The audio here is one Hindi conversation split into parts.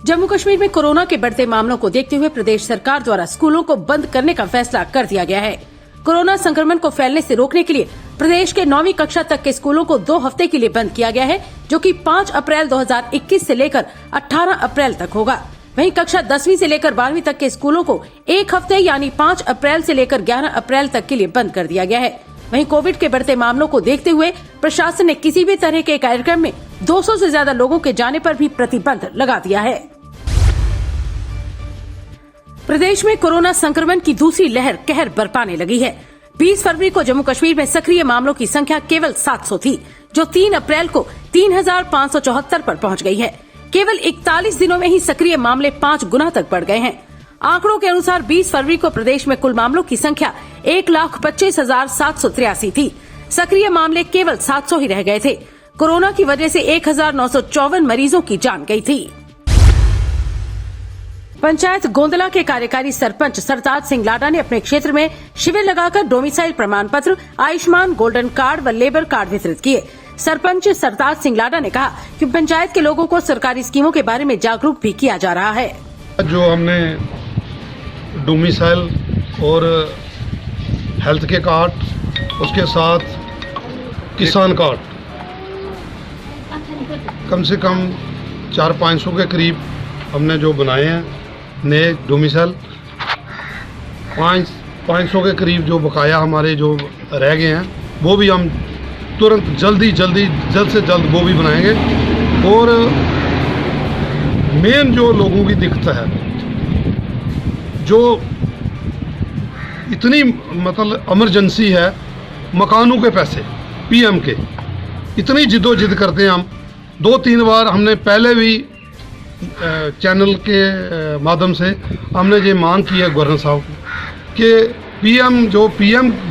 जम्मू कश्मीर में कोरोना के बढ़ते मामलों को देखते हुए प्रदेश सरकार द्वारा स्कूलों को बंद करने का फैसला कर दिया गया है। कोरोना संक्रमण को फैलने से रोकने के लिए प्रदेश के 9वीं कक्षा तक के स्कूलों को 2 हफ्ते के लिए बंद किया गया है, जो कि 5 अप्रैल 2021 से लेकर 18 अप्रैल तक होगा। वहीं कक्षा 10वीं से लेकर 12वीं तक के स्कूलों को 1 हफ्ते यानी 5 अप्रैल से लेकर 11 अप्रैल तक के लिए बंद कर दिया गया है। वहीं कोविड के बढ़ते मामलों को देखते हुए प्रशासन ने किसी भी तरह के कार्यक्रम में 200 से ज्यादा लोगों के जाने पर भी प्रतिबंध लगा दिया है। प्रदेश में कोरोना संक्रमण की दूसरी लहर कहर बरपाने लगी है। 20 फरवरी को जम्मू कश्मीर में सक्रिय मामलों की संख्या केवल 700 थी, जो 3 अप्रैल को 3574 पर पहुंच गई है। केवल 41 दिनों में ही सक्रिय मामले 5 गुना तक बढ़ गए हैं। आंकड़ों के अनुसार 20 फरवरी को प्रदेश में कुल मामलों की संख्या 1,25,783 थी। सक्रिय मामले केवल 700 ही रह गए थे। कोरोना की वजह से 1954 मरीजों की जान गई थी। पंचायत गोंदला के कार्यकारी सरपंच सरताज सिंह लाडा ने अपने क्षेत्र में शिविर लगाकर डोमिसाइल प्रमाण पत्र, आयुष्मान गोल्डन कार्ड व लेबर कार्ड वितरित किए। सरपंच सरताज सिंह लाडा ने कहा कि पंचायत के लोगों को सरकारी स्कीमों के बारे में जागरूक भी किया जा रहा है। जो हमने डोमिसाइल और हेल्थ के कार्ड, उसके साथ किसान कार्ड कम से कम 400-500 के करीब हमने जो बनाए हैं नए डोमिसाइल, 500 के करीब जो बकाया हमारे जो रह गए हैं वो भी हम तुरंत जल्द से जल्द वो भी बनाएंगे। और मेन जो लोगों की दिक्कत है, जो इतनी मतलब इमरजेंसी है, मकानों के पैसे पीएम के, इतनी जिद्दोजहद करते हैं हम। 2-3 बार हमने पहले भी चैनल के माध्यम से हमने ये मांग की है गवर्नर साहब कि पीएम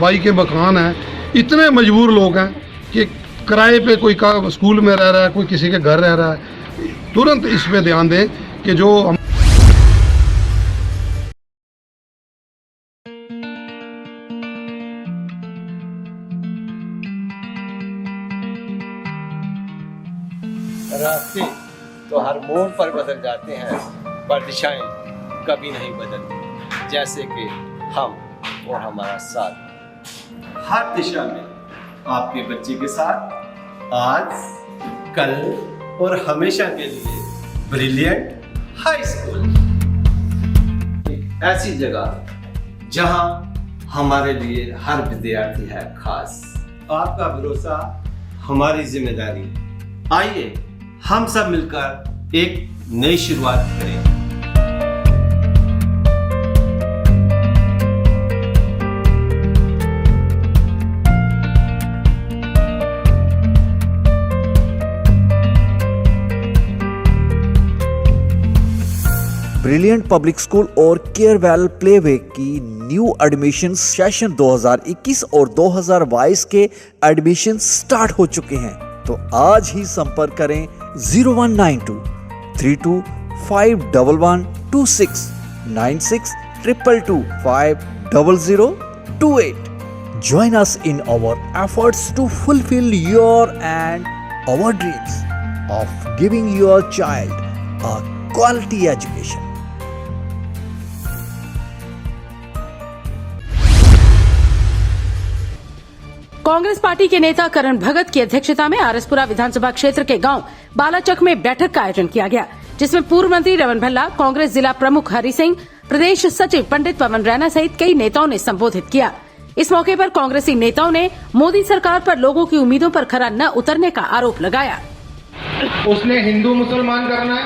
वाई के मकान हैं, इतने मजबूर लोग हैं कि किराए पे कोई का स्कूल में रह रहा है, कोई किसी के घर रह रहा है, तुरंत इस पे ध्यान दें कि जो हम रास्ते तो हर मोड़ पर बदल जाते हैं, पर दिशाएं कभी नहीं बदलती। जैसे कि हम और हमारा साथ, हर दिशा में आपके बच्चे के साथ, आज, कल और हमेशा के लिए ब्रिलियंट हाई स्कूल, ऐसी जगह जहां हमारे लिए हर विद्यार्थी है खास। आपका भरोसा हमारी जिम्मेदारी। आइए हम सब मिलकर एक नई शुरुआत करें। ब्रिलियंट पब्लिक स्कूल और केयरवेल प्लेवे की न्यू एडमिशन सेशन 2021 और 2022 के एडमिशन स्टार्ट हो चुके हैं। तो आज ही संपर्क करें 019232511126 9622250028. Join us in our efforts to fulfill your and our dreams of giving your child a quality education. Congress party के नेता करण भगत की अध्यक्षता में आरएसपुरा विधानसभा क्षेत्र के गांव बालाचक में बैठक का आयोजन किया गया, जिसमें पूर्व मंत्री रमन भल्ला, कांग्रेस जिला प्रमुख हरि सिंह, प्रदेश सचिव पंडित पवन रैना सहित कई नेताओं ने संबोधित किया। इस मौके पर कांग्रेसी नेताओं ने मोदी सरकार पर लोगों की उम्मीदों पर खरा न उतरने का आरोप लगाया। उसने हिंदू मुसलमान करना है,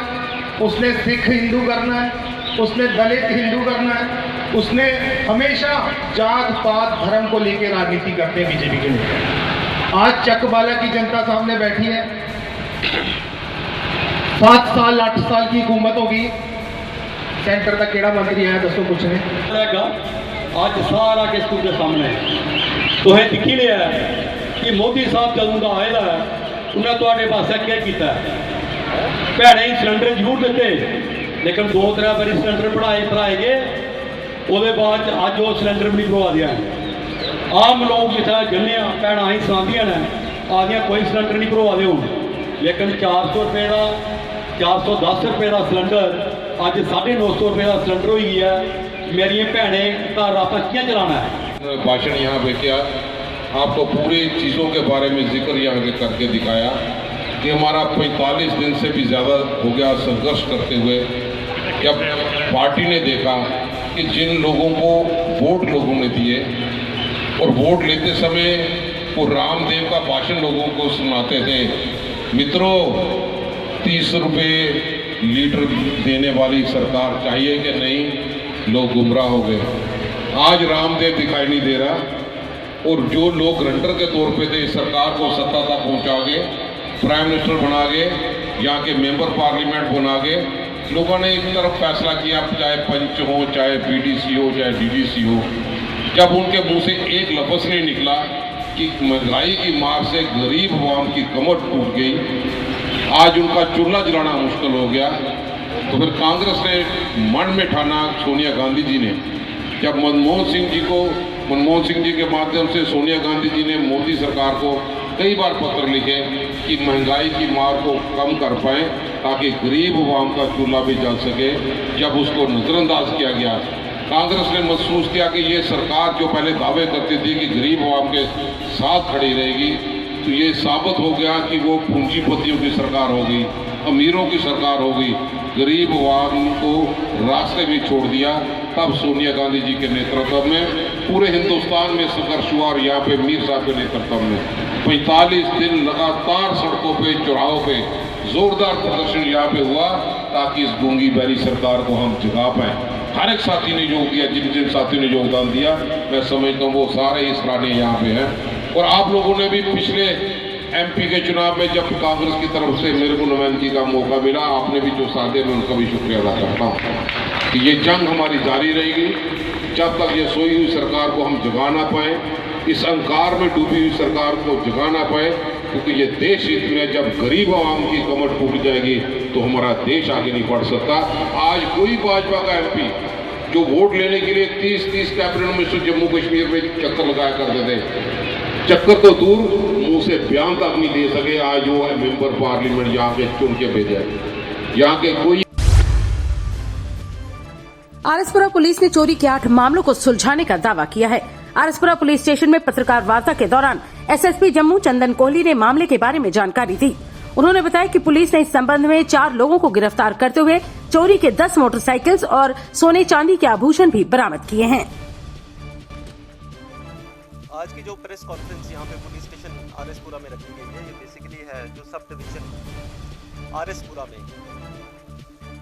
उसने सिख हिंदू करना है, उसने दलित हिंदू करना है, उसने हमेशा जात पात धर्म को लेकर राजनीति करते हैं बीजेपी के नेता। आज चकबाला की जनता सामने बैठी है, 7 साल 8 साल की हुकूमत होगी, सेंटर तक केड़ा मंत्री आया दसो कुछ ने आज सारा केस तुझे सामने तो है दिखी लिया कि मोदी साहब जदों का आएगा उन्हें थोड़े पासे क्या किया। भैने सिलेंडर जरूर देते, लेकिन 2-3 बारी सिलेंडर बढ़ाए गए, उसके बाद अज वो सिलेंडर भी नहीं भरवा दिया। आम लोग जितना जन्ने भैन ही सुनादियाँ ने आदियाँ कोई सिलेंडर नहीं भरवा दे, लेकिन 400 रुपये का 410 रुपए का सिलेंडर अज 950 रुपए का सिलेंडर हो गया। मेरी भैनें घर आप क्या चलाना है। भाषण यहाँ पे किया, आपको पूरी चीज़ों के बारे में जिक्र यहाँ के करके दिखाया कि हमारा 45 दिन से भी ज़्यादा हो गया संघर्ष करते हुए। जब पार्टी ने देखा कि जिन लोगों को वोट लोगों ने दिए और वोट लेते समय वो रामदेव का भाषण लोगों को सुनाते थे, मित्रों 30 रुपये लीटर देने वाली सरकार चाहिए कि नहीं, लोग गुमराह हो गए। आज रामदेव दिखाई नहीं दे रहा और जो लोग ग्रंटर के तौर पे थे सरकार को सत्ता तक पहुंचा के, प्राइम मिनिस्टर बना के, यहाँ के मेंबर पार्लियामेंट बना के, लोगों ने एक तरफ फैसला किया, चाहे पंच हो, चाहे बीडीसी हो, चाहे डीडीसी हो। जब उनके मुंह से एक लफ्ज़ नहीं निकला कि महंगाई की मार से गरीब अवाम की कमर टूट गई, आज उनका चूल्हा जलाना मुश्किल हो गया, तो फिर कांग्रेस ने मन में ठाना, सोनिया गांधी जी ने, जब मनमोहन सिंह जी के माध्यम से सोनिया गांधी जी ने मोदी सरकार को कई बार पत्र लिखे कि महंगाई की मार को कम कर पाएँ ताकि गरीब अवाम का चूल्हा भी जल सके। जब उसको नज़रअंदाज किया गया, कांग्रेस ने महसूस किया कि ये सरकार जो पहले दावे करती थी कि गरीब अवाम के साथ खड़ी रहेगी, तो ये साबित हो गया कि वो पूंजीपतियों की सरकार हो गई, अमीरों की सरकार हो गई, गरीब अवाम को रास्ते में छोड़ दिया। तब सोनिया गांधी जी के नेतृत्व में पूरे हिंदुस्तान में संघर्ष हुआ और यहाँ पे मीर साहब के नेतृत्व में 45 दिन लगातार सड़कों पे, चौराहों पे जोरदार प्रदर्शन यहाँ पे हुआ ताकि इस गूंगी बैरी सरकार को हम जगा पाएँ। हर एक साथी ने योग दिया, जिन जिन साथियों ने योगदान दिया, मैं समझता हूँ वो सारे इस रानी यहाँ पे हैं। और आप लोगों ने भी पिछले MP के चुनाव में जब कांग्रेस की तरफ से मेरे को नुमाइंदगी का मौका मिला, आपने भी जो साथ दिया, मैं उनका भी शुक्रिया अदा करता हूँ कि ये जंग हमारी जारी रहेगी जब तक ये सोई हुई सरकार को हम जगा ना पाएँ, इस अहंकार में डूबी हुई सरकार को जगा ना पाए, क्योंकि ये देश हित में जब गरीब आवाम की कमर टूट जाएगी तो हमारा देश आगे नहीं बढ़ सकता। आज कोई भाजपा का MP जो वोट लेने के लिए 30-30 कैबिनेट मिनिस्टर जम्मू कश्मीर में चक्कर लगाया करते थे, चक्कर तो दूर मुंह से बयान तक नहीं दे सके। आज वो मेंबर पार्लियामेंट यहाँ के चुन के भेजा, यहाँ के कोई। आरएसपुरा पुलिस ने चोरी के 8 मामलों को सुलझाने का दावा किया है। आरएसपुरा पुलिस स्टेशन में पत्रकार वार्ता के दौरान SSP जम्मू चंदन कोहली ने मामले के बारे में जानकारी दी। उन्होंने बताया कि पुलिस ने इस संबंध में 4 लोगों को गिरफ्तार करते हुए चोरी के 10 मोटरसाइकिल्स और सोने चांदी के आभूषण भी बरामद किए हैं। आज की जो प्रेस कॉन्फ्रेंस यहाँ पे पुलिस स्टेशन आरएसपुरा में रखी गई है, ये बेसिकली है जो सब डिवीजन आरएसपुरा में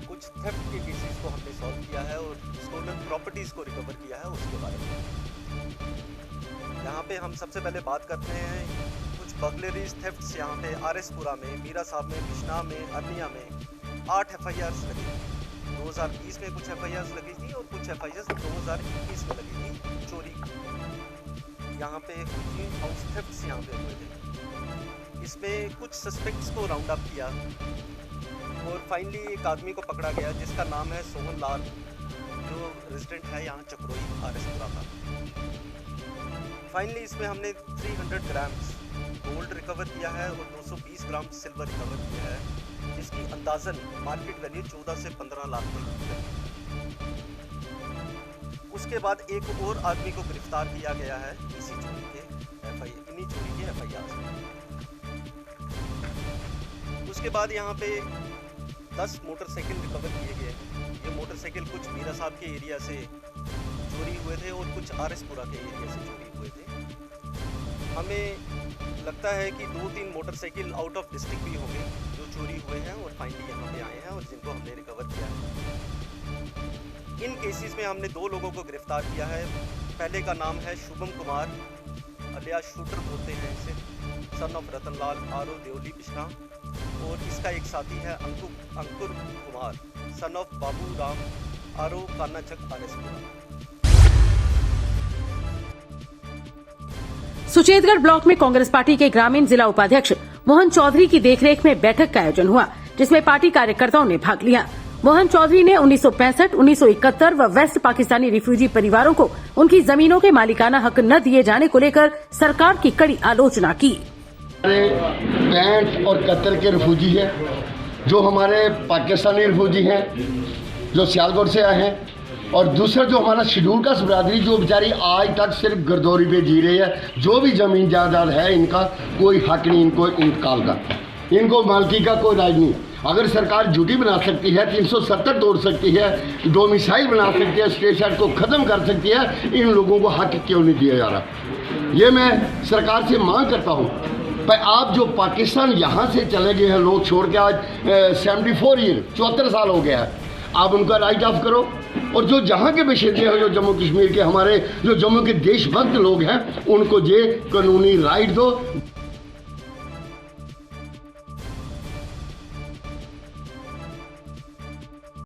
कुछ थेफ्ट के केसेस को हमने सॉल्व किया है और स्टोलन प्रॉपर्टीज को रिकवर किया है, उसके बारे में यहाँ पे हम सबसे पहले बात करते हैं। कुछ बर्गलरीज थेफ्ट्स यहाँ पे आरएसपुरा में, मीरा साहब में, बिश्ना में, अरनिया में 8 FIRs लगी। 2020 में कुछ FIRs लगी थी और कुछ FIRs 2021 में लगी थी चोरी। यहाँ पे 3 हाउस थेफ्ट्स यहाँ पे हुए थे। इसमें कुछ सस्पेक्ट्स को राउंड अप किया और फाइनली एक आदमी को पकड़ा गया जिसका नाम है सोहन लाल, जो रेजिडेंट है यहाँ चक्रोई आरएसपुरा का। फाइनली इसमें हमने 300 ग्राम्स गोल्ड रिकवर किया है और 220 ग्राम सिल्वर रिकवर किया है, जिसकी अंदाजन मार्केट वैल्यू 14 से 15 लाख है। उसके बाद एक और आदमी को गिरफ्तार किया गया है इन्हीं चोरी के FIRs में। उसके बाद यहाँ पे 10 मोटरसाइकिल रिकवर किए गए हैं। ये मोटरसाइकिल कुछ मीरा साहब के एरिया से चोरी हुए थे और कुछ आरएसपुरा के एरिया से चोरी हुए थे। हमें लगता है कि 2-3 मोटरसाइकिल आउट ऑफ डिस्ट्रिक्ट भी होंगे जो चोरी हुए हैं और फाइनली यहाँ पे आए हैं और जिनको हमने रिकवर किया है। इन केसेस में हमने 2 लोगों को गिरफ्तार किया है। पहले का नाम है शुभम कुमार अलियास शूटर बोलते हैं इसे, सन ऑफ रतनलाल आरो देवली बिश्ना, और इसका एक साथी है अंकुर कुमार सन ऑफ बाबू राम आरो कानाचक आरएसपुरा। सुचेतगढ़ ब्लॉक में कांग्रेस पार्टी के ग्रामीण जिला उपाध्यक्ष मोहन चौधरी की देखरेख में बैठक का आयोजन हुआ, जिसमें पार्टी कार्यकर्ताओं ने भाग लिया। मोहन चौधरी ने 1965, 1971 व वेस्ट पाकिस्तानी रिफ्यूजी परिवारों को उनकी जमीनों के मालिकाना हक न दिए जाने को लेकर सरकार की कड़ी आलोचना की। 65 और 71 के रिफ्यूजी है, जो हमारे पाकिस्तानी रिफ्यूजी हैं जो सियालकोट से आए हैं, और दूसरा जो हमारा शेड्यूल कास्ट बरादरी जो बेचारी आज तक सिर्फ गिरदौरी पे जी रही है, जो भी ज़मीन जायदाद है इनका कोई हक नहीं इनको इंतकाल का, इनको मालकी का कोई राज नहीं। अगर सरकार ड्यूटी बना सकती है, 370 तोड़ सकती है, डोमिसाइल बना सकती है, स्टेट एक्ट को ख़त्म कर सकती है, इन लोगों को हक क्यों नहीं दिया जा रहा? ये मैं सरकार से मांग करता हूँ। पर आप जो पाकिस्तान यहाँ से चले गए हैं लोग छोड़ के, आज 74 ईयर 74 साल हो गया है, आप उनका राइट ऑफ करो। और जो जहाँ के बशिंदे हैं, जो जम्मू कश्मीर के हमारे जो जम्मू के देशभक्त लोग हैं, उनको ये कानूनी राइट दो।